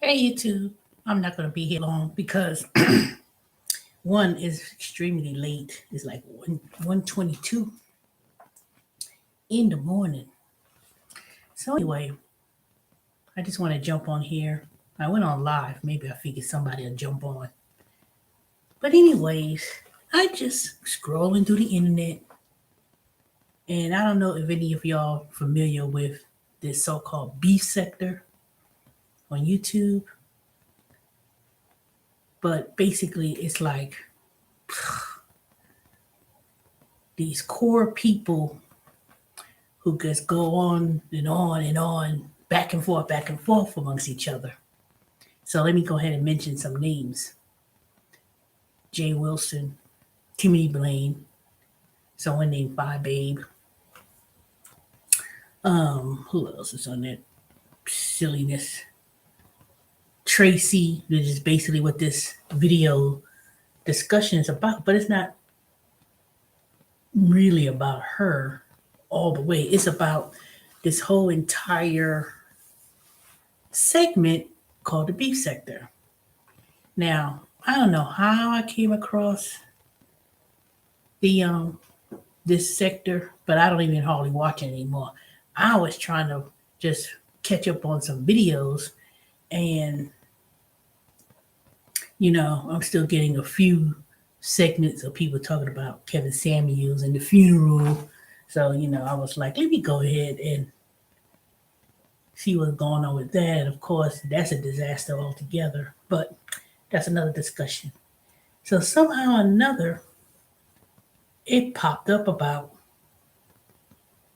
Hey YouTube, I'm not gonna be here long because one is extremely late. It's like 1:22 in the morning. So anyway, I just want to jump on here. I went on live. Maybe I figured somebody will jump on. But anyways, I just scrolling through the internet, and I don't know if any of y'all familiar with this so-called beef sector on YouTube, but basically it's like these core people who just go on and on and on, back and forth amongst each other. So let me go ahead and mention some names: Jay Wilson, Timothy Blaine, someone named Five Babe. Who else is on that silliness? Tracee, which is basically what this video discussion is about, but it's not really about her all the way. It's about this whole entire segment called the beef sector. Now, I don't know how I came across the this sector, but I don't even hardly watch it anymore. I was trying to just catch up on some videos, and I'm still getting a few segments of people talking about Kevin Samuels and the funeral. So, I was like, let me go ahead and see what's going on with that. Of course, that's a disaster altogether, but that's another discussion. So somehow or another, it popped up about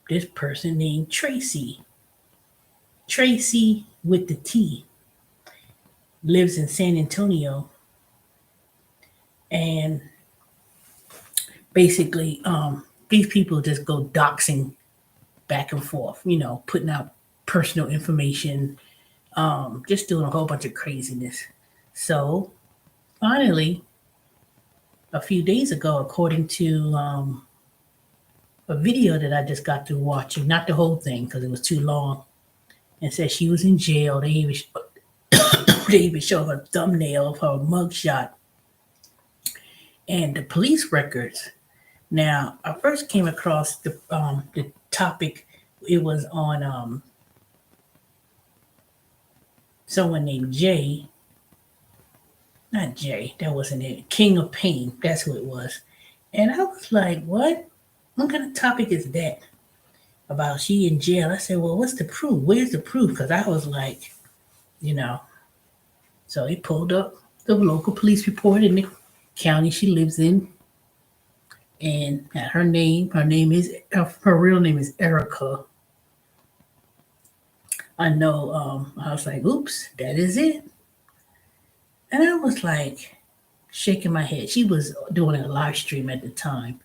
this person named Tracee. Tracee with the T lives in San Antonio, and basically, these people just go doxing back and forth, putting out personal information, just doing a whole bunch of craziness. So finally, a few days ago, according to a video that I just got through watching, not the whole thing because it was too long, and said she was in jail. They even showed her thumbnail of her mugshot and the police records. Now, I first came across the topic. It was on someone named Jay, not Jay, that wasn't it. King of Pain, that's who it was. And I was like, what? What kind of topic is that? About she in jail. I said, well, what's the proof? Where's the proof? Because I was like, you know. So he pulled up the local police report in the county she lives in, and her real name is Erica. I know. I was like, oops, that is it. And I was like shaking my head. She was doing a live stream at the time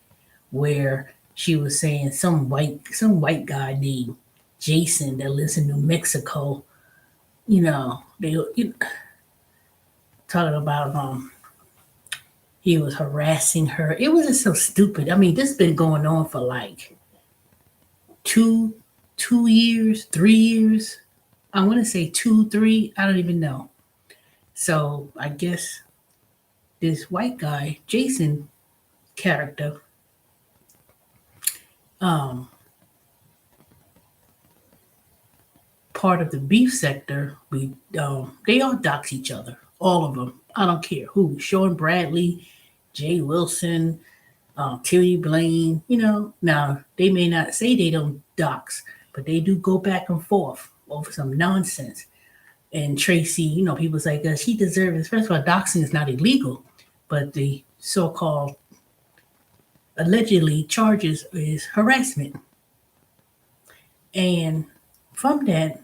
where she was saying some white guy named Jason that lives in New Mexico. They talking about he was harassing her. It was just so stupid. I mean, this has been going on for like two 2 years, 3 years. I want to say 2, 3. I don't even know. So I guess this white guy, Jason character, um, part of the beef sector, they all dox each other, all of them. I don't care who. Sean Bradley, Jay Wilson, Tilly Blaine. Now they may not say they don't dox, but they do go back and forth over some nonsense. And Tracee, people say, she deserves. First of all, doxing is not illegal, but the so-called allegedly charges is harassment. And from that,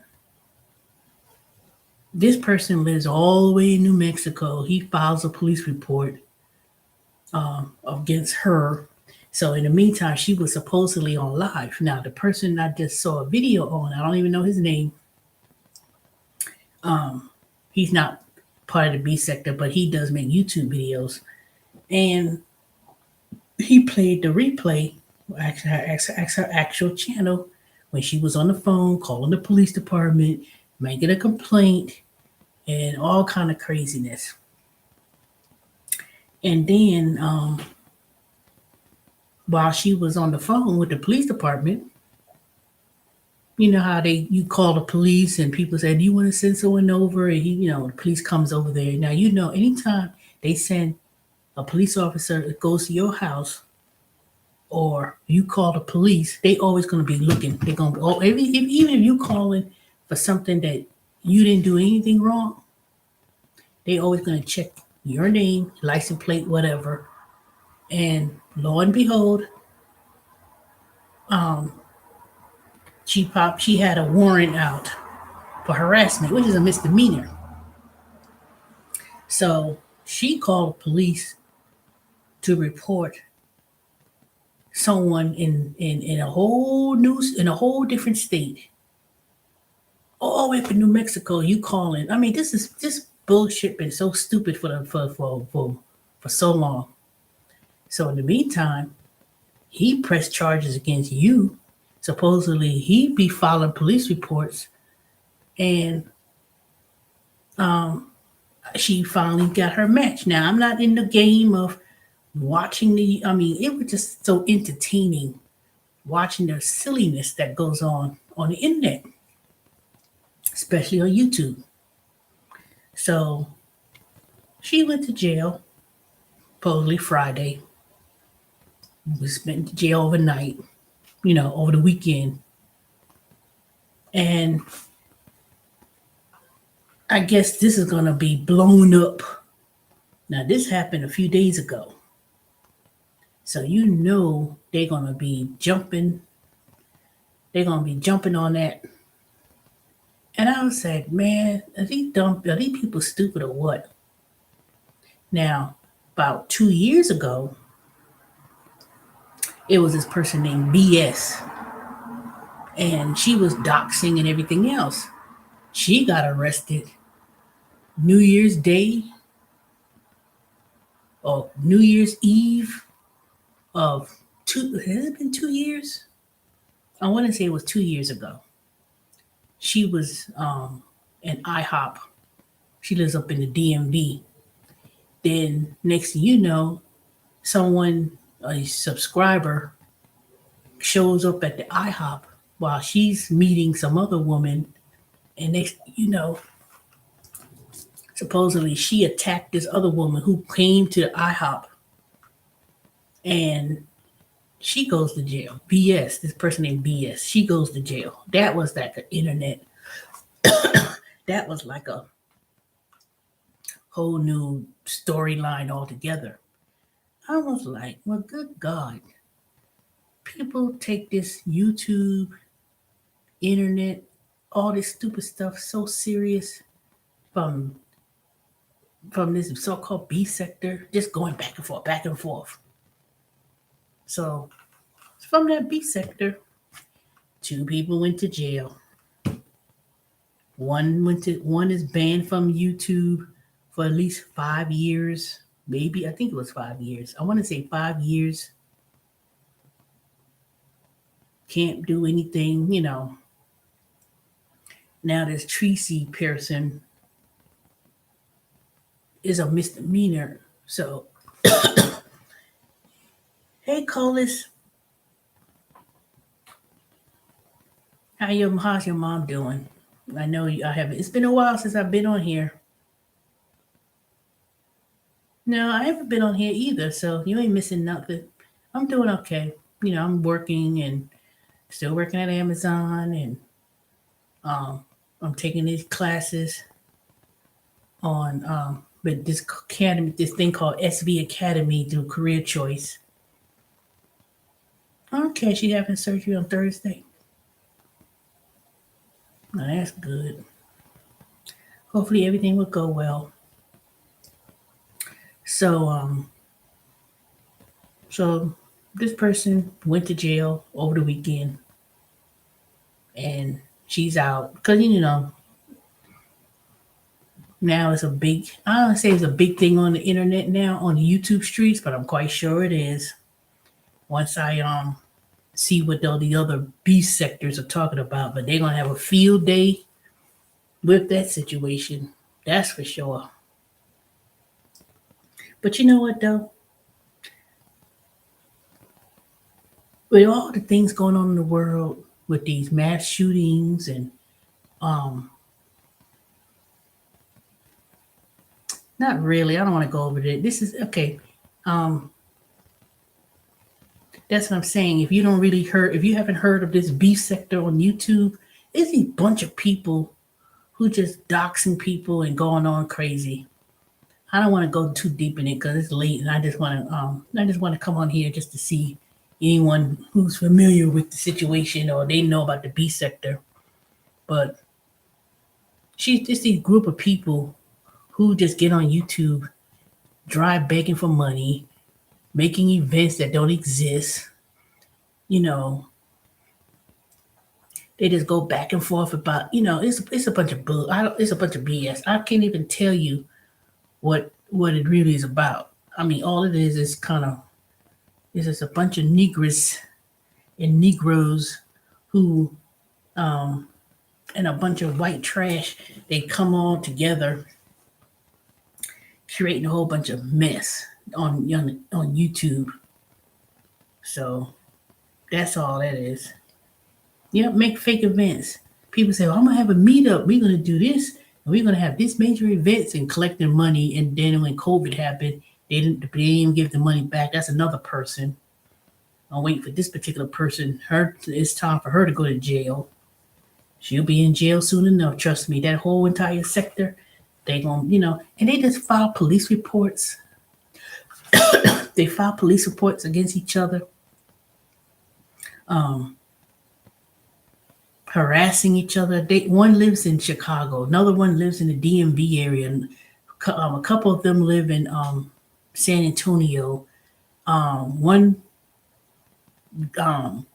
this person lives all the way in New Mexico. He files a police report against her. So in the meantime, she was supposedly on live. Now, the person I just saw a video on, I don't even know his name. He's not part of the B sector, but he does make YouTube videos. And he played the replay, her actual channel, when she was on the phone calling the police department, making a complaint. and all kind of craziness. And then while she was on the phone with the police department, you know how you call the police and people say, "Do you want to send someone over?" And the police comes over there. Now anytime they send a police officer that goes to your house or you call the police, they always going to be looking. They're going to be, even if you calling for something that you didn't do anything wrong, they always going to check your name, license plate, whatever. And lo and behold, um, she had a warrant out for harassment, which is a misdemeanor. So she called police to report someone in a whole in a whole different state. All the way up in New Mexico, you calling. I mean, this bullshit been so stupid for so long. So in the meantime, he pressed charges against you. Supposedly he be filing police reports, and um she finally got her match. Now I'm not in the game of watching I mean, it was just so entertaining watching the silliness that goes on the internet, especially on YouTube. So she went to jail, supposedly Friday. Was spent in jail overnight, over the weekend. And I guess this is going to be blown up. Now, this happened a few days ago. So they're going to be jumping. They're going to be jumping on that. And I was like, man, are these people stupid or what? Now, about 2 years ago, it was this person named BS. And she was doxing and everything else. She got arrested New Year's Day or New Year's Eve of has it been 2 years? I want to say it was 2 years ago. She was an IHOP. She lives up in the DMV. Then next thing you know, a subscriber, shows up at the IHOP while she's meeting some other woman. And next supposedly she attacked this other woman who came to the IHOP, and she goes to jail. BS, this person named BS, she goes to jail. That was like the internet. That was like a whole new storyline altogether. I was like, well, good God. People take this YouTube, internet, all this stupid stuff so serious from this so-called B sector, just going back and forth, back and forth. So from that B sector, 2 people went to jail. One is banned from YouTube for at least 5 years. Maybe I think it was 5 years. I want to say 5 years. Can't do anything, Now this Tracee person is a misdemeanor. So hey Colis, how's your mom doing? I know I haven't. It's been a while since I've been on here. No, I haven't been on here either, so you ain't missing nothing. I'm doing okay. I'm working and still working at Amazon, and I'm taking these classes on with this academy, this thing called SV Academy through Career Choice. Okay, she having surgery on Thursday. Now that's good. Hopefully everything will go well. So so this person went to jail over the weekend, and she's out because now it's a big, I don't say it's a big thing on the internet now on the YouTube streets, but I'm quite sure it is. Once I see what all the other beast sectors are talking about, but they're gonna have a field day with that situation. That's for sure. But you know what though? With all the things going on in the world, with these mass shootings and um, not really. I don't want to go over it. This is okay. Um, that's what I'm saying. If you haven't heard of this beef sector on YouTube, it's a bunch of people who just doxing people and going on crazy. I don't want to go too deep in it because it's late, and I just want to come on here just to see anyone who's familiar with the situation or they know about the B sector. But she's just a group of people who just get on YouTube, drive begging for money, making events that don't exist. You know, they just go back and forth about. It's a bunch of bull. It's a bunch of BS. I can't even tell you what it really is about. I mean, all it is kind of is just a bunch of Negroes and Negroes who um, and a bunch of white trash. They come all together, creating a whole bunch of mess on YouTube. So that's all that is. Make fake events. People say, "Well, I'm gonna have a meetup. We're gonna do this, and we're gonna have this major events and collect their money." And then when COVID happened, they didn't even give the money back. That's another person. I'm waiting for this particular person. It's time for her to go to jail. She'll be in jail soon enough. Trust me. That whole entire sector, they gonna, and they just file police reports. They file police reports against each other, um, harassing each other. One lives in Chicago, another one lives in the DMV area, and a couple of them live in San Antonio. One um,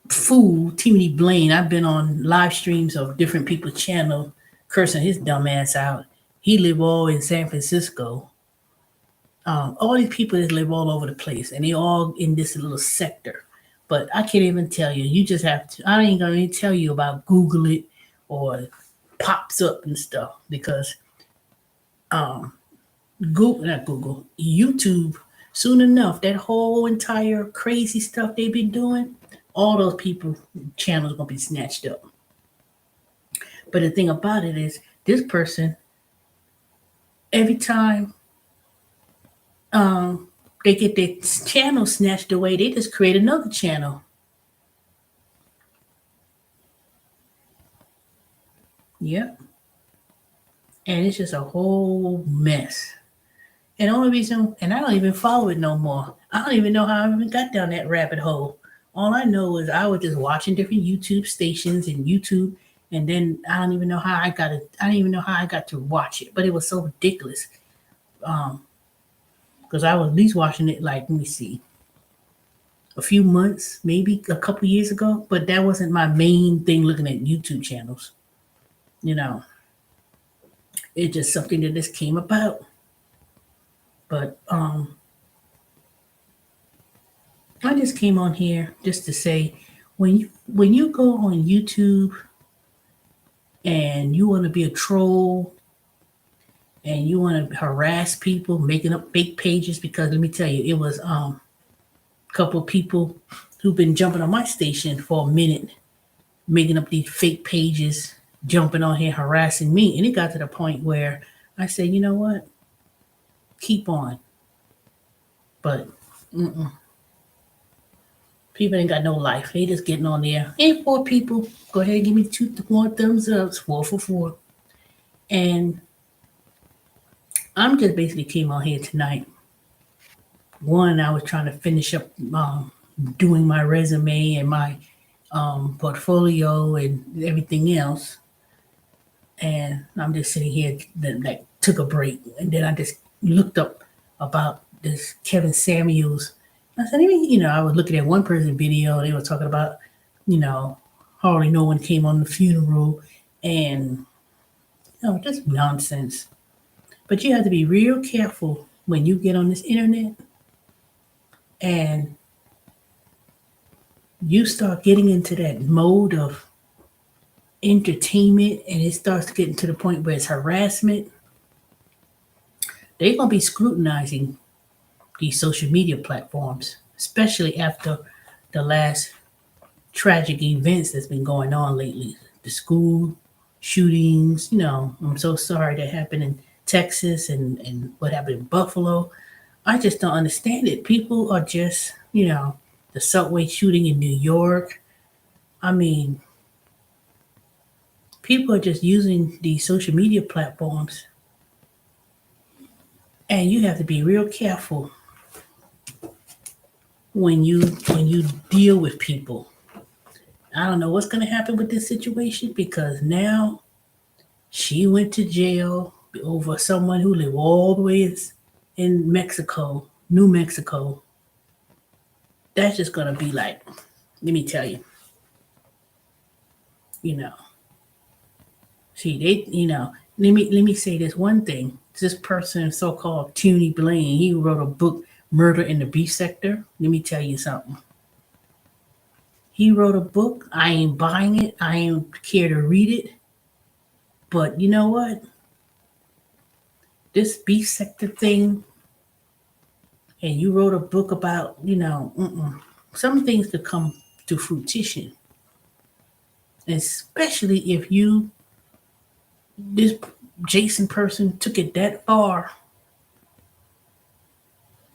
fool, Timothy Blaine. I've been on live streams of different people's channel cursing his dumb ass out. He live all in San Francisco. All these people that live all over the place, and they all in this little sector. But I can't even tell you. You just have to. I ain't gonna even tell you about Google it or pops up and stuff because um, Google, not Google, YouTube. Soon enough, that whole entire crazy stuff they've been doing, all those people channels gonna be snatched up. But the thing about it is, this person every time um, they get their channel snatched away, they just create another channel. Yep. And it's just a whole mess. And the only reason, and I don't even follow it no more. I don't even know how I even got down that rabbit hole. All I know is I was just watching different YouTube stations and YouTube, and then I don't even know how I got it. I don't even know how I got to watch it, but it was so ridiculous. Um, because I was at least watching it like, let me see, a few months, maybe a couple years ago, but that wasn't my main thing looking at YouTube channels. You know, it's just something that just came about. But I just came on here just to say when you go on YouTube and you want to be a troll and you want to harass people making up fake pages, because let me tell you, it was a couple of people who've been jumping on my station for a minute making up these fake pages, jumping on here harassing me, and it got to the point where I said, you know what, keep on. But mm-mm. People ain't got no life. They just getting on there. And four people, go ahead and give me two more thumbs ups, 4 for 4. And I'm just basically came on here tonight. One, I was trying to finish up doing my resume and my portfolio and everything else. And I'm just sitting here that like took a break, and then I just looked up about this Kevin Samuels. I said, I was looking at one person video. They were talking about, you know, hardly no one came on the funeral, and just nonsense. But you have to be real careful when you get on this internet and you start getting into that mode of entertainment, and it starts getting to the point where it's harassment. they're gonna be scrutinizing these social media platforms, especially after the last tragic events that's been going on lately. The school shootings, I'm so sorry that happened in Texas and what happened in Buffalo. I just don't understand it. People are just, the subway shooting in New York. I mean, people are just using these social media platforms, and you have to be real careful when you deal with people. I don't know what's going to happen with this situation because now she went to jail over someone who lived all the way in Mexico, New Mexico. That's just going to be like, let me tell you, you know, see, let me say this one thing. This person, so called Tuny Blaine, he wrote a book, Murder in the Beef Sector. Let me tell you something. He wrote a book. I ain't buying it. I ain't care to read it. But you know what? This beef sector thing, and you wrote a book about, some things to come to fruition, especially if this Jason person took it that far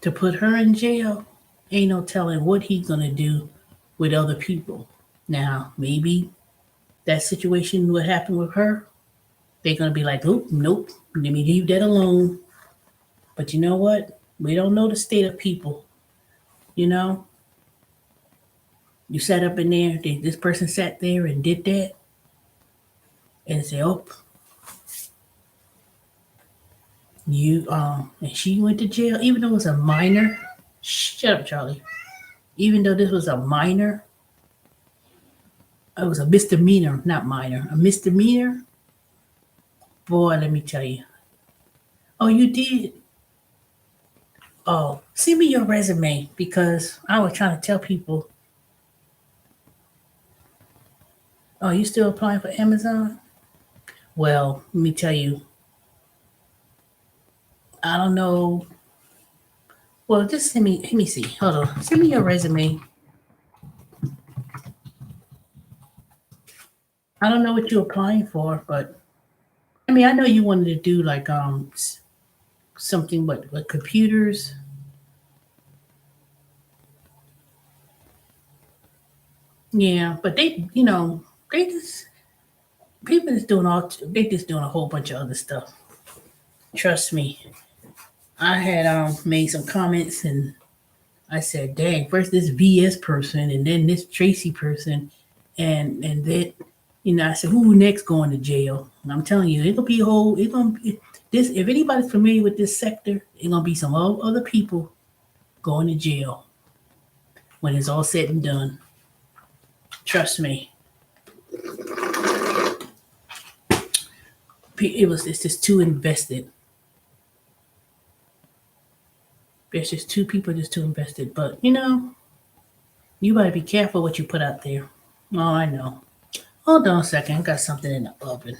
to put her in jail. Ain't no telling what he's gonna do with other people. Now, maybe that situation would happen with her. They're gonna be like, "Oop, nope, let me leave that alone." But you know what? We don't know the state of people. You know, you sat up in there. This person sat there and did that, and say, "Oh, and she went to jail, even though it was a minor." Shut up, Charlie. Even though this was a minor, it was a misdemeanor, not minor, a misdemeanor. Boy, let me tell you. Oh, you did? Oh, send me your resume because I was trying to tell people. Oh, you still applying for Amazon? Well, let me tell you. I don't know. Well, just send me. Let me see. Hold on. Send me your resume. I don't know what you're applying for, but I mean, I know you wanted to do like something with computers. Yeah, but they just people just doing they just doing a whole bunch of other stuff. Trust me. I had made some comments and I said, "Dang, first this VS person and then this Tracee person, and then I said, who next going to jail?" And I'm telling you, it'll be a whole. It's gonna be this. If anybody's familiar with this sector, it's gonna be some other people going to jail when it's all said and done. Trust me. It's just too invested. There's just two people just too invested. But you better be careful what you put out there. Oh, I know. Hold on a second. I got something in the oven.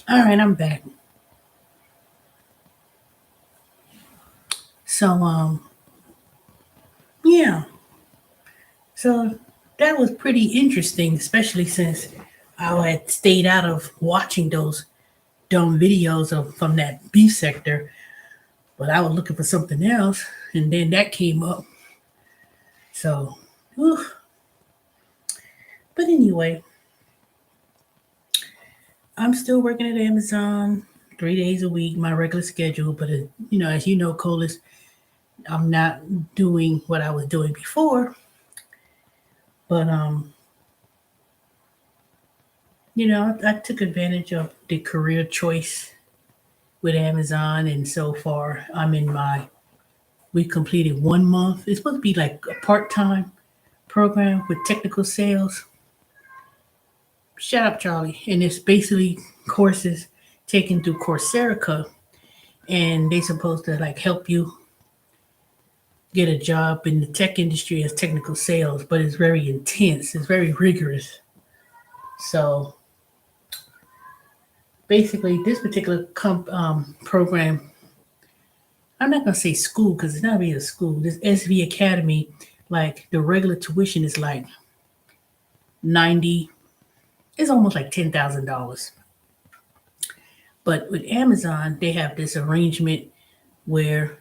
All right, I'm back. So, yeah. So that was pretty interesting, especially since I had stayed out of watching those dumb videos from that beef sector, but I was looking for something else, and then that came up. So, whew. But anyway, I'm still working at Amazon 3 days a week, my regular schedule. But as you know, Colas, I'm not doing what I was doing before. But I took advantage of the career choice with Amazon, and so far we completed 1 month. It's supposed to be like a part-time program with technical sales. Shut up, Charlie. And it's basically courses taken through Coursera, and they supposed to like help you get a job in the tech industry as technical sales, but it's very intense. It's very rigorous. So basically, this particular program, I'm not gonna say school because it's not really a school. This SV Academy, like the regular tuition is like 90. It's almost like $10,000. But with Amazon, they have this arrangement where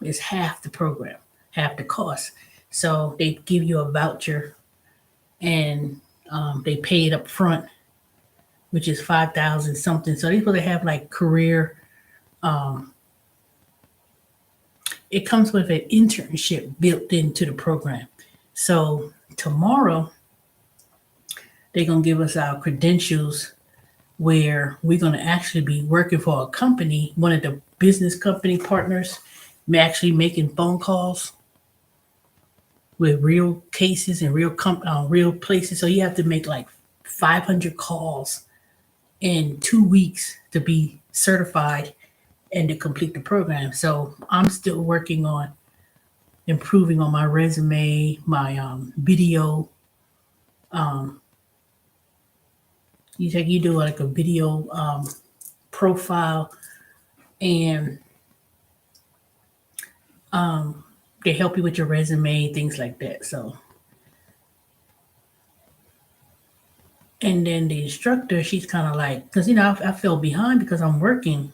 it's half the program, half the cost. So they give you a voucher and they pay it up front, which is 5,000 something. So they're supposed to have like career. It comes with an internship built into the program. So tomorrow they're gonna give us our credentials where we're gonna actually be working for a company, one of the business company partners, actually making phone calls with real cases and real places. So you have to make like 500 calls in 2 weeks to be certified and to complete the program. So I'm still working on improving on my resume, my video. You do like a video profile, and they help you with your resume, things like that. So, and then the instructor, she's kind of like, because I fell behind because I'm working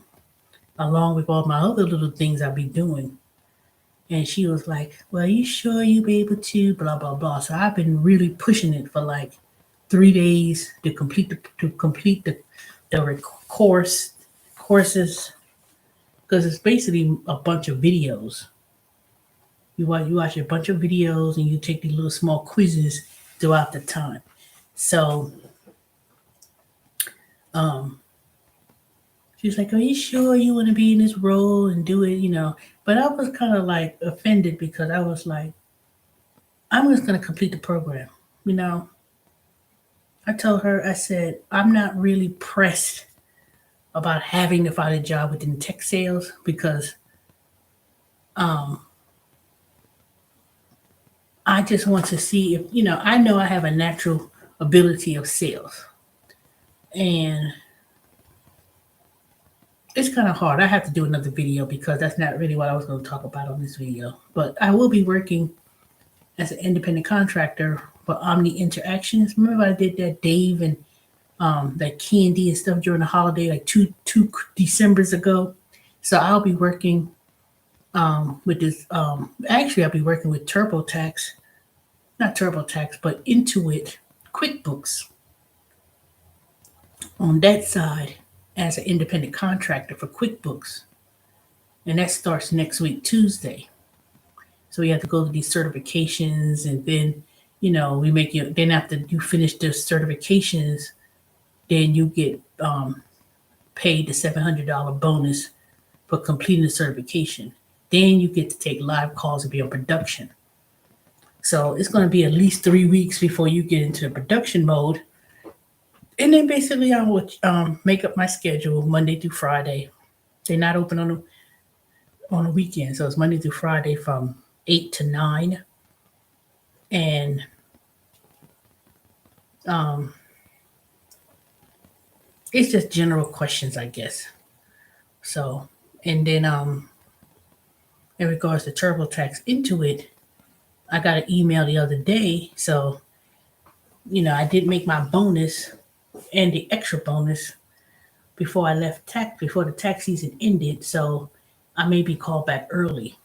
along with all my other little things I be doing. And she was like, "Well, you sure you be able to?" Blah blah blah. So I've been really pushing it for like 3 days to complete the courses, because it's basically a bunch of videos. You watch a bunch of videos and you take these little small quizzes throughout the time. So she's like, "Are you sure you want to be in this role and do it?" But I was kind of like offended because I was like, "I'm just gonna complete the program." You know, I told her, I said, "I'm not really pressed about having to find a job within tech sales because I just want to see if I know I have a natural ability of sales, and it's kind of hard. I have to do another video because that's not really what I was going to talk about on this video. But I will be working as an independent contractor for Omni Interactions. Remember I did that Dave and that candy and stuff during the holiday, like two Decembers ago. So I'll be working with this. Actually, I'll be working with TurboTax, not TurboTax, but Intuit QuickBooks on that side as an independent contractor for QuickBooks, and that starts next week Tuesday. So you have to go to these certifications, and then we make you. Then after you finish the certifications, then you get paid the $700 bonus for completing the certification. Then you get to take live calls and be on production. So it's going to be at least 3 weeks before you get into the production mode. And then basically I would make up my schedule Monday through Friday. They're not open on the weekend, so it's Monday through Friday from 8 to 9. And it's just general questions, I guess. So, and then in regards to TurboTax Intuit, I got an email the other day. So, I did make my bonus and the extra bonus before I left before the tax season ended. So, I may be called back early.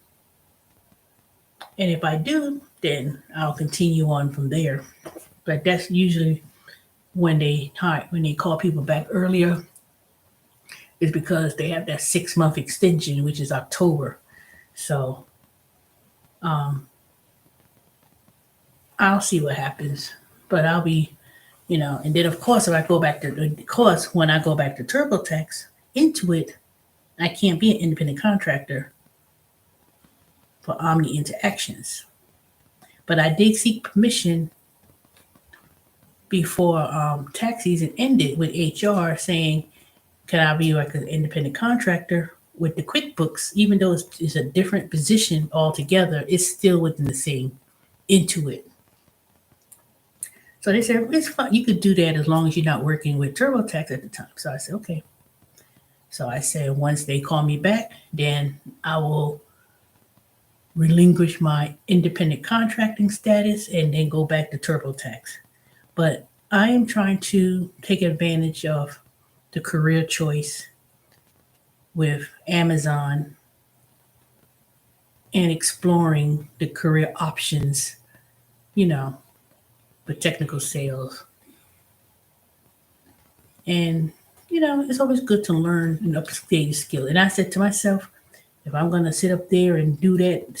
And if I do, then I'll continue on from there. But that's usually when they call people back earlier is because they have that 6 month extension, which is October. So I'll see what happens. But I'll be, and then of course, if I go back to, of course, when I go back to TurboTax Intuit, I can't be an independent contractor for Omni Interactions. But I did seek permission before tax season ended with HR saying, can I be like an independent contractor with the QuickBooks, even though it's a different position altogether, it's still within the same Intuit. So they said, it's fine. You could do that as long as you're not working with TurboTax at the time. So I said, okay. So I said, once they call me back, then I will relinquish my independent contracting status and then go back to TurboTax. But I am trying to take advantage of the career choice with Amazon and exploring the career options, you know, for technical sales. And, it's always good to learn and upstate your skill. And I said to myself, if I'm going to sit up there and do that,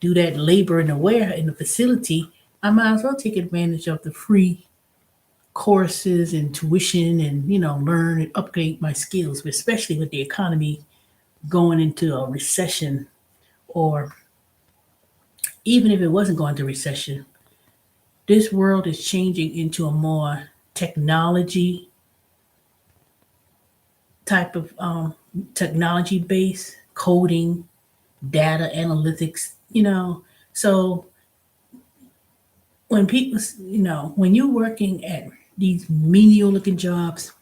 do that labor in the warehouse, in the facility, I might as well take advantage of the free courses and tuition and, learn and upgrade my skills, especially with the economy going into a recession, or even if it wasn't going to recession, this world is changing into a more technology type of technology based coding, data analytics, So when people, when you're working at these menial looking jobs,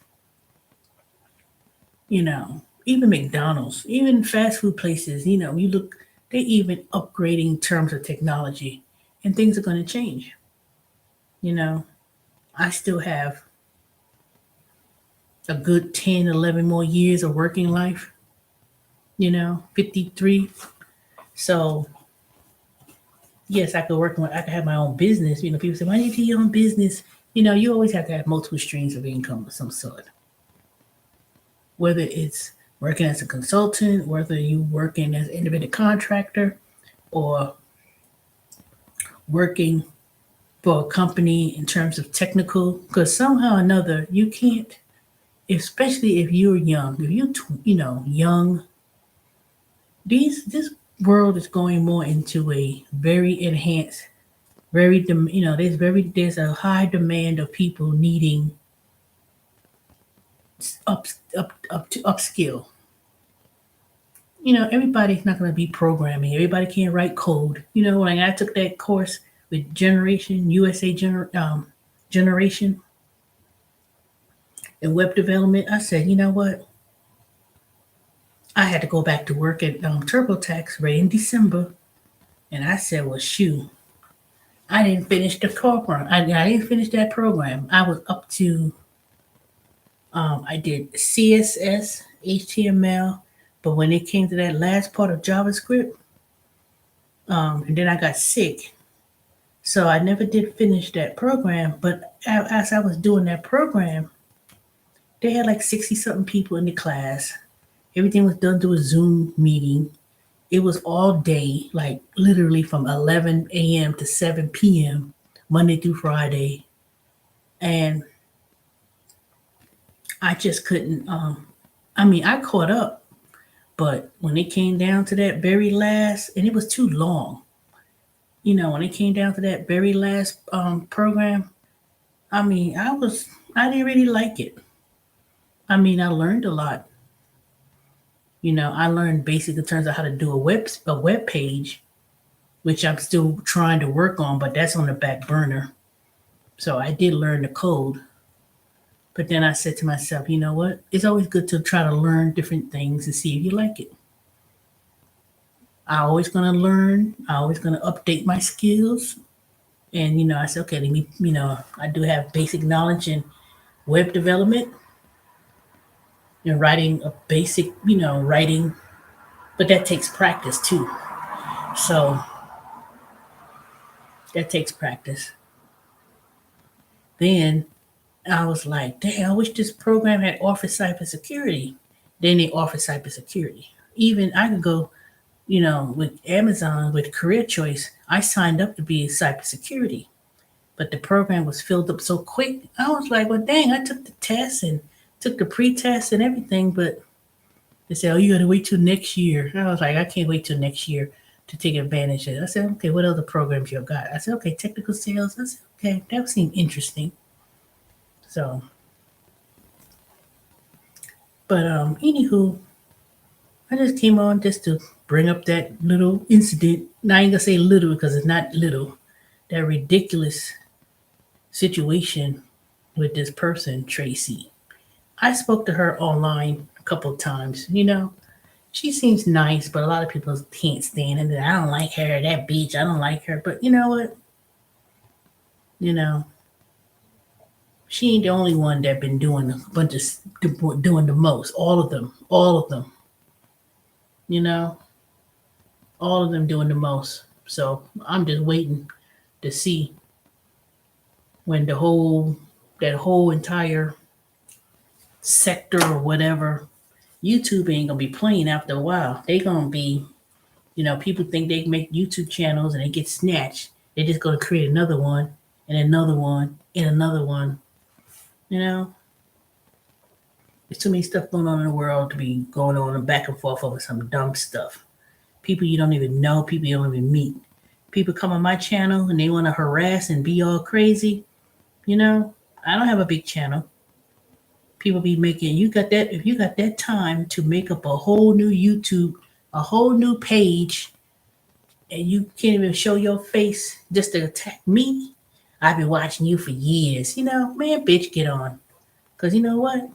even McDonald's, even fast food places, you look, they even upgrading in terms of technology, and things are going to change. You know, I still have a good 10, 11 more years of working life, 53. So, yes, I could have my own business. People say, why do you do your own business? You always have to have multiple streams of income of some sort. Whether it's working as a consultant, whether you working as an independent contractor, or working for a company in terms of technical, because somehow or another you can't, especially if you're young, if you young, this world is going more into a very enhanced, there's a high demand of people needing up to upskill. Everybody's not going to be programming. Everybody can't write code. When I took that course with Generation in web development, I said, you know what? I had to go back to work at TurboTax right in December, and I said, well, shoot, I didn't finish the program. I didn't finish that program. I was up to, I did CSS, HTML, but when it came to that last part of JavaScript, and then I got sick. So I never did finish that program. But as I was doing that program, they had like 60 something people in the class. Everything was done through a Zoom meeting. It was all day, like literally from 11 a.m. to 7 p.m., Monday through Friday. And I just couldn't, I caught up, but when it came down to that very last, and it was too long, when it came down to that very last program, I didn't really like it. I learned a lot. I learned basic in terms of how to do a web page, which I'm still trying to work on, but that's on the back burner. So I did learn the code, But then I said to myself, you know what? It's always good to try to learn different things and see if you like it. I always gonna learn. I always gonna update my skills. And I said, okay, let me. I do have basic knowledge in web development and writing a basic, writing, but that takes practice too. So that takes practice. Then I was like, dang, I wish this program had offered cybersecurity. Then they offer cybersecurity. Even I could go, with Amazon with career choice. I signed up to be a cybersecurity, but the program was filled up so quick. I was like, well, dang, I took the test and took the pre-test and everything, but they said, oh, you got to wait till next year. I was like, I can't wait till next year to take advantage of it. I said, okay, what other programs you got? I said, okay, technical sales. I said, okay, that seemed interesting. So, but anywho, I just came on just to bring up that little incident. Now I ain't gonna say little because it's not little. That ridiculous situation with this person, Tracee. I spoke to her online a couple of times. She seems nice, but a lot of people can't stand it. I don't like her. That bitch, I don't like her. But you know what? You know, she ain't the only one that been doing a bunch of doing the most. All of them. You know, all of them doing the most. So I'm just waiting to see when that whole entire sector or whatever, YouTube ain't gonna be playing after a while. They gonna be, people think they make YouTube channels and they get snatched. They're just gonna create another one and another one and another one. You know, there's too many stuff going on in the world to be going on and back and forth over some dumb stuff. People you don't even know, people you don't even meet. People come on my channel and they want to harass and be all crazy. I don't have a big channel. People be making you got that if you got that time to make up a whole new YouTube, a whole new page, and you can't even show your face just to attack me. I've been watching you for years. Man, bitch, get on. Cause you know what?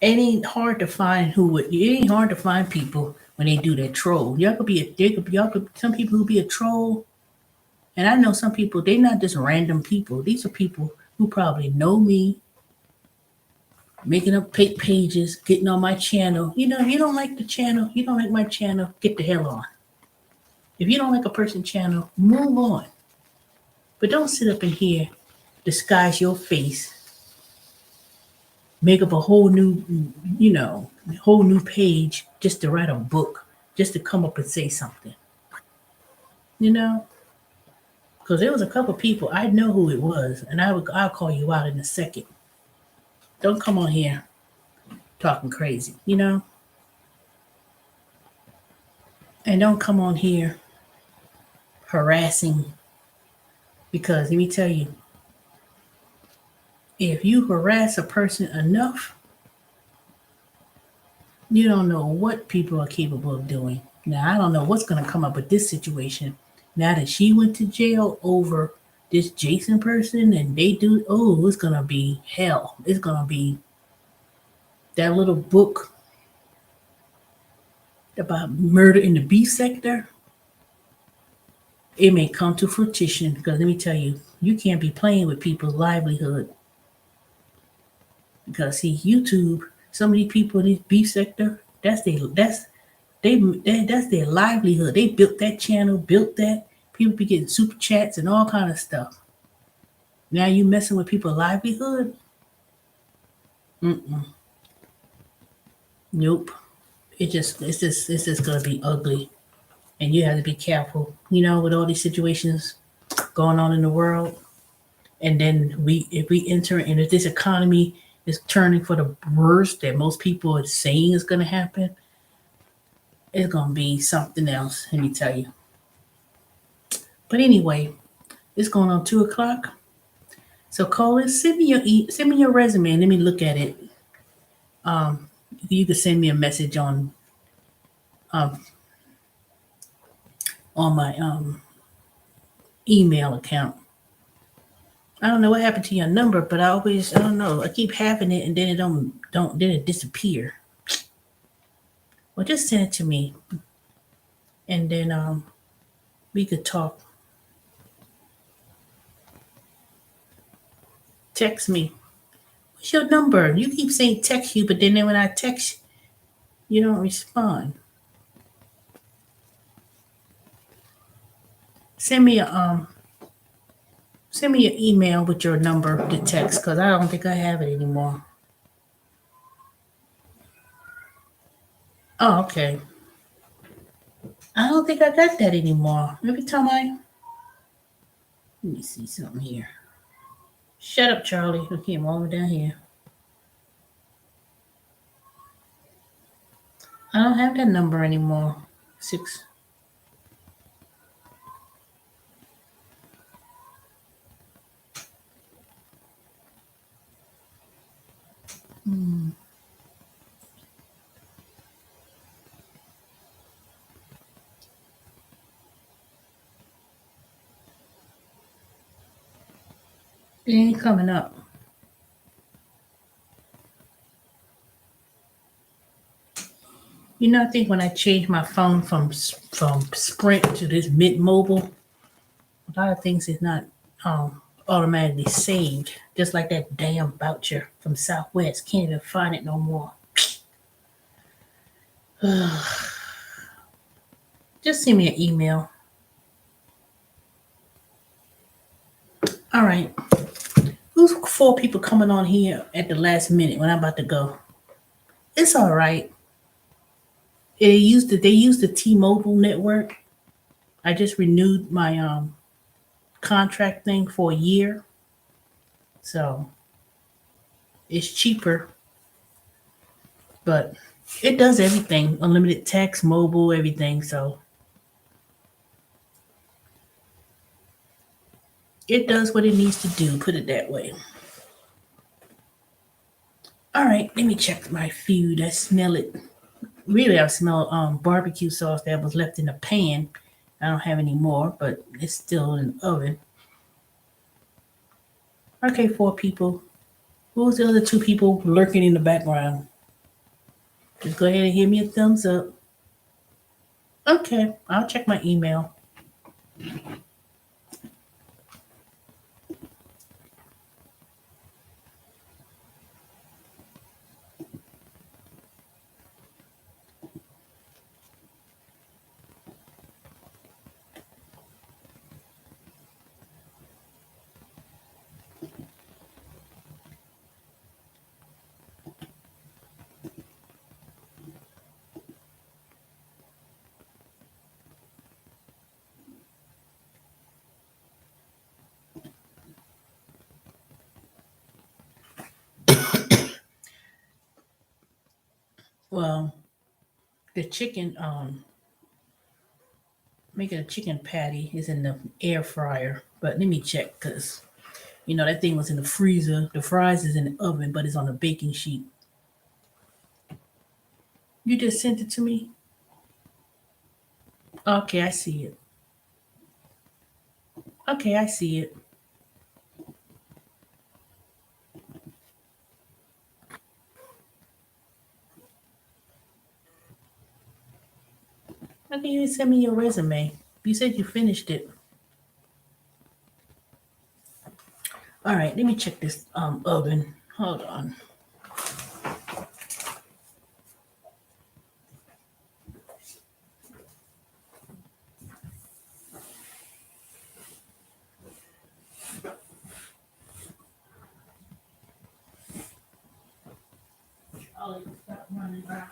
It ain't hard to find it ain't hard to find people when they do that troll. Some people who be a troll, and I know some people, they not just random people. These are people who probably know me, making up fake pages, getting on my channel. If you don't like the channel, you don't like my channel, get the hell on. If you don't like a person's channel, move on. But don't sit up in here, disguise your face, make up a whole new page just to write a book, just to come up and say something. You know? Because there was a couple people, I know who it was, and I'll call you out in a second. Don't come on here talking crazy. And don't come on here harassing, because let me tell you, if you harass a person enough, you don't know what people are capable of doing. Now, I don't know what's going to come up with this situation. Now that she went to jail over this Jason person and they do, oh, it's going to be hell. It's going to be that little book about murder in the B sector. It may come to fruition because let me tell you, you can't be playing with people's livelihood. Because see, YouTube, some of these people in this beef sector, that's their livelihood. They built that channel, built that. People be getting super chats and all kind of stuff. Now you messing with people's livelihood? Mm-mm. Nope. It's just gonna be ugly, and you have to be careful. With all these situations going on in the world, and then if we enter and if this economy is turning for the worst that most people are saying is going to happen, it's going to be something else, let me tell you. But anyway, it's going on 2:00. So Colin, send me your resume and let me look at it. You can send me a message um, on my email account. I don't know what happened to your number, but I don't know. I keep having it and then it don't then it disappear. Well, just send it to me and then we could talk. Text me. What's your number? You keep saying text you, but then when I text you don't respond. Send me a send me an email with your number to text because I don't think I have it anymore. Oh, okay. I don't think I got that anymore. Every time I let me see something here. Shut up, Charlie. Okay, I'm all the way down here. I don't have that number anymore. Six. It ain't coming up. You know, I think when I changed my phone from Sprint to this Mint Mobile, a lot of things is not automatically saved. Just like that damn voucher from Southwest, can't even find it no more. Just send me an email. All right. Who's four people coming on here at the last minute when I'm about to go? It's all right. They used the T-Mobile network. I just renewed my contract thing for a year, so it's cheaper, but it does everything: unlimited text, mobile, everything. So it does what it needs to do. Put it that way. All right, let me check my food. I smell it. Really, I smell barbecue sauce that was left in the pan. I don't have any more, but it's still in the oven. Okay, four people. Who's the other two people lurking in the background? Just go ahead and give me a thumbs up. Okay, I'll check my email. Well, the chicken, making a chicken patty is in the air fryer. But let me check because that thing was in the freezer. The fries is in the oven, but it's on a baking sheet. You just sent it to me. Okay, I see it. Okay, I see it. Why didn't you send me your resume? You said you finished it. All right, let me check this oven. Hold on. Oh, stop running by.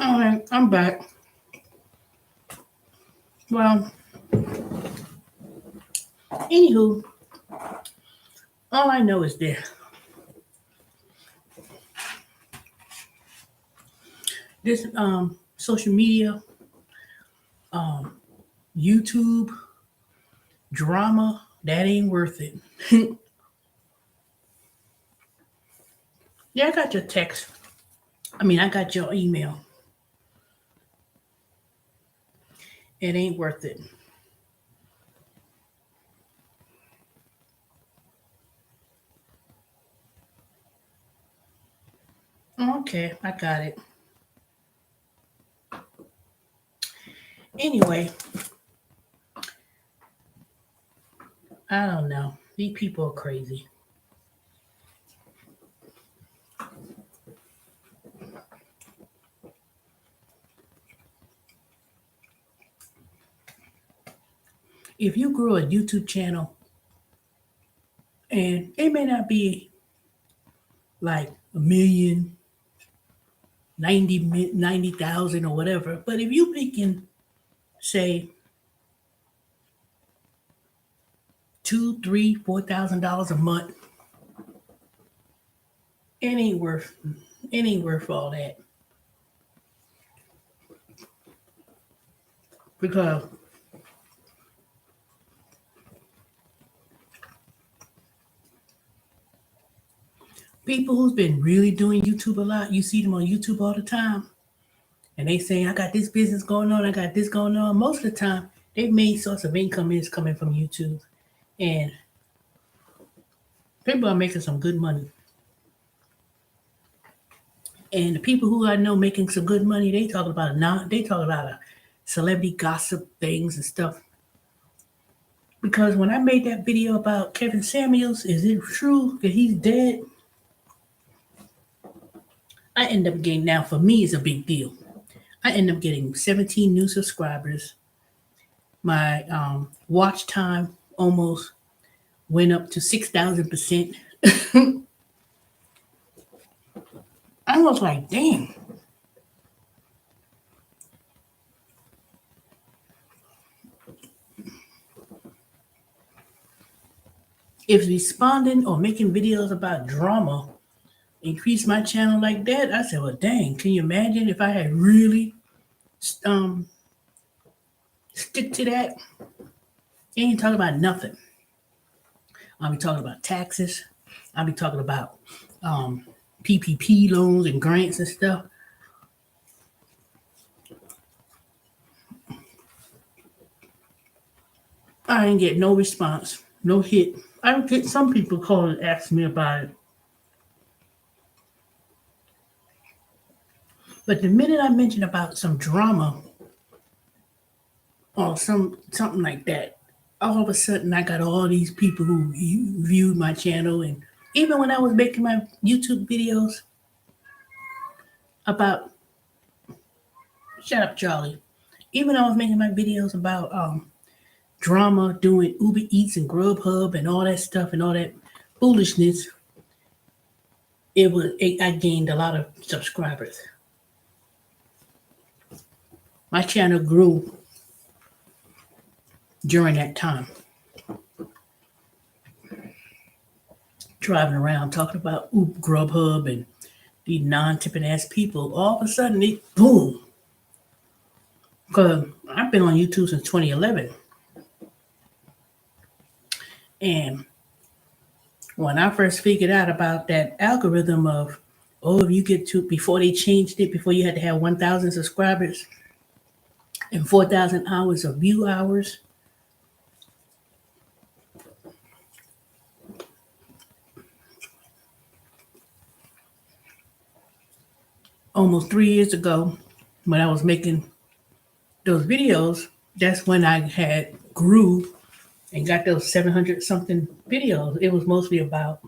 All right, I'm back. Well, anywho, all I know is this social media, YouTube drama, that ain't worth it. Yeah, I got your text. I got your email. It ain't worth it. Okay, I got it. Anyway, I don't know. These people are crazy. If you grow a YouTube channel and it may not be like a million, 90,000 or whatever, but if you making, say, two, three, $4,000 a month, it ain't worth all that because people who's been really doing YouTube a lot, you see them on YouTube all the time, and they say, I got this business going on, I got this going on. Most of the time, their main source of income is coming from YouTube. And people are making some good money. And the people who I know making some good money, they talk about celebrity gossip things and stuff. Because when I made that video about Kevin Samuels, is it true that he's dead? I end up getting, now for me it's a big deal. I end up getting 17 new subscribers. My watch time almost went up to 6,000%. I was like, damn. If responding or making videos about drama increased my channel like that, I said, well, dang, can you imagine if I had really um, stick to that? You ain't talking about nothing. I'll be talking about taxes. I'll be talking about um, PPP loans and grants and stuff. I didn't get no response, no hit. I would get some people call and ask me about it. But the minute I mentioned about some drama or something like that, all of a sudden I got all these people who viewed my channel. And even when I was making my YouTube videos about, shut up, Charlie. Even when I was making my videos about drama, doing Uber Eats and Grubhub and all that stuff and all that foolishness, I gained a lot of subscribers. My channel grew during that time. Driving around talking about Uber, Grubhub and these non-tipping ass people, all of a sudden it boom. Because I've been on YouTube since 2011. And when I first figured out about that algorithm of, if you get to, before they changed it, before you had to have 1,000 subscribers and 4,000 hours of view hours, almost 3 years ago, when I was making those videos, that's when I had grew and got those 700 something videos. It was mostly about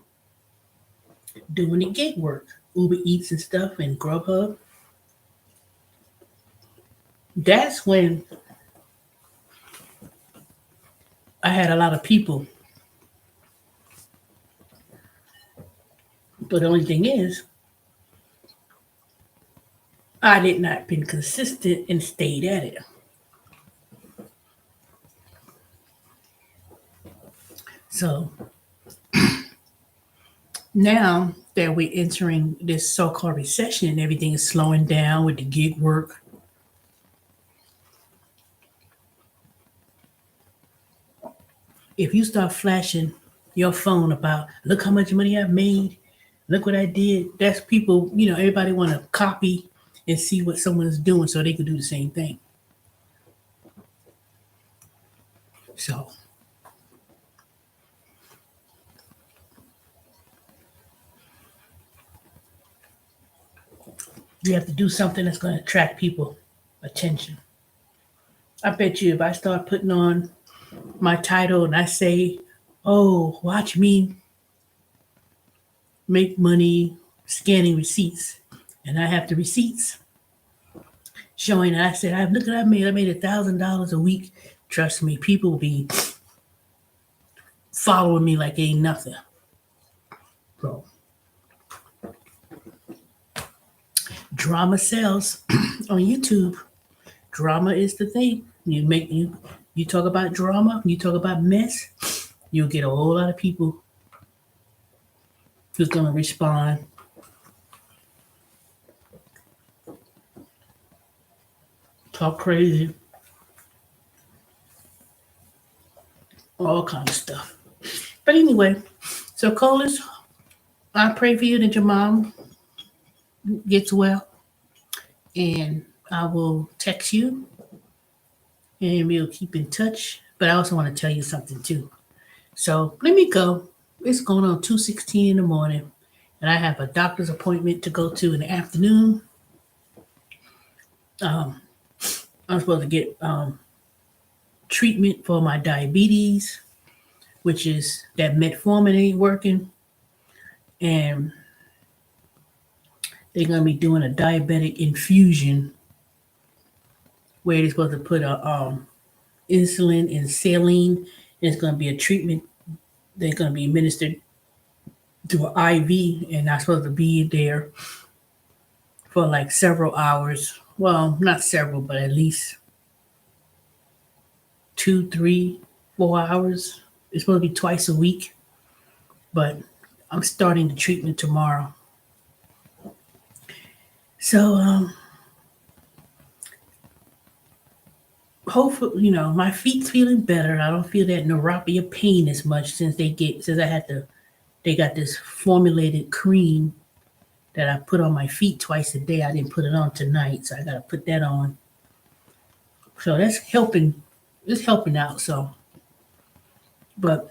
doing the gig work, Uber Eats and stuff, and Grubhub. That's when I had a lot of people. But the only thing is, I did not been consistent and stayed at it. So now that we're entering this so-called recession and everything is slowing down with the gig work, if you start flashing your phone about look how much money I made, look what I did, that's people, everybody want to copy and see what someone's doing so they could do the same thing. So you have to do something that's going to attract people attention. I bet you if I start putting on my title and I say, oh, watch me make money scanning receipts, and I have the receipts showing that I said, look at I made $1,000 a week. Trust me, people will be following me like ain't nothing. So drama sells on YouTube. Drama is the thing. You talk about drama, you talk about mess, you'll get a whole lot of people who's gonna respond. Talk crazy. All kind of stuff. But anyway, so Colas, I pray for you that your mom gets well. And I will text you and we'll keep in touch. But I also want to tell you something too. So let me go. It's going on 2:16 in the morning. And I have a doctor's appointment to go to in the afternoon. I'm supposed to get treatment for my diabetes, which is that metformin ain't working. And they're going to be doing a diabetic infusion where they're supposed to put a insulin and saline. And it's going to be a treatment that's going to be administered through an IV, and I'm supposed to be there for like several hours. Well, not several, but at least 2, 3, 4 hours. It's supposed to be twice a week, but I'm starting the treatment tomorrow. So, hopefully, my feet's feeling better. I don't feel that neuropathy pain as much since they got this formulated cream that I put on my feet twice a day. I didn't put it on tonight, so I got to put that on. So that's helping. It's helping out. So, but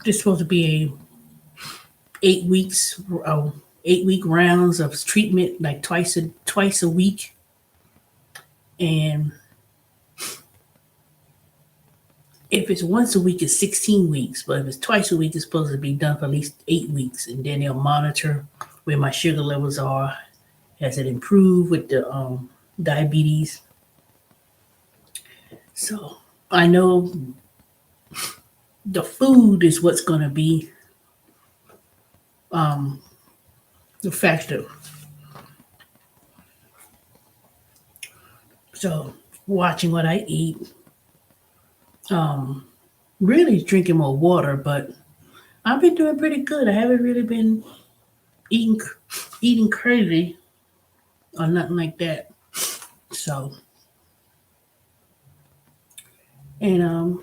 it's supposed to be a 8-week rounds of treatment, like twice a week, and if it's once a week, it's 16 weeks. But if it's twice a week, it's supposed to be done for at least 8 weeks. And then they'll monitor where my sugar levels are. Has it improved with the diabetes? So I know the food is what's going to be the factor. So watching what I eat. Really drinking more water, but I've been doing pretty good. I haven't really been eating crazy or nothing like that. So, and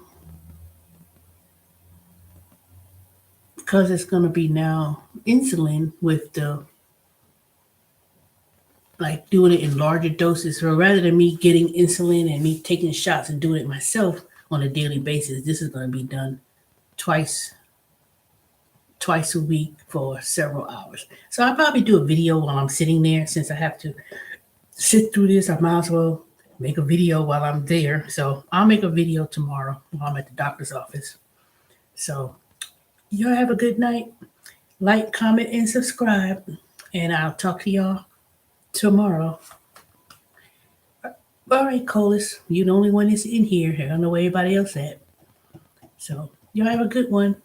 because it's gonna be now insulin with the like doing it in larger doses. So rather than me getting insulin and me taking shots and doing it myself on a daily basis, this is going to be done twice a week for several hours. So I'll probably do a video while I'm sitting there. Since I have to sit through this, I might as well make a video while I'm there. So I'll make a video tomorrow while I'm at the doctor's office. So y'all have a good night. Like, comment, and subscribe. And I'll talk to y'all tomorrow. All right, Colas, you're the only one that's in here. I don't know where everybody else at. So y'all have a good one.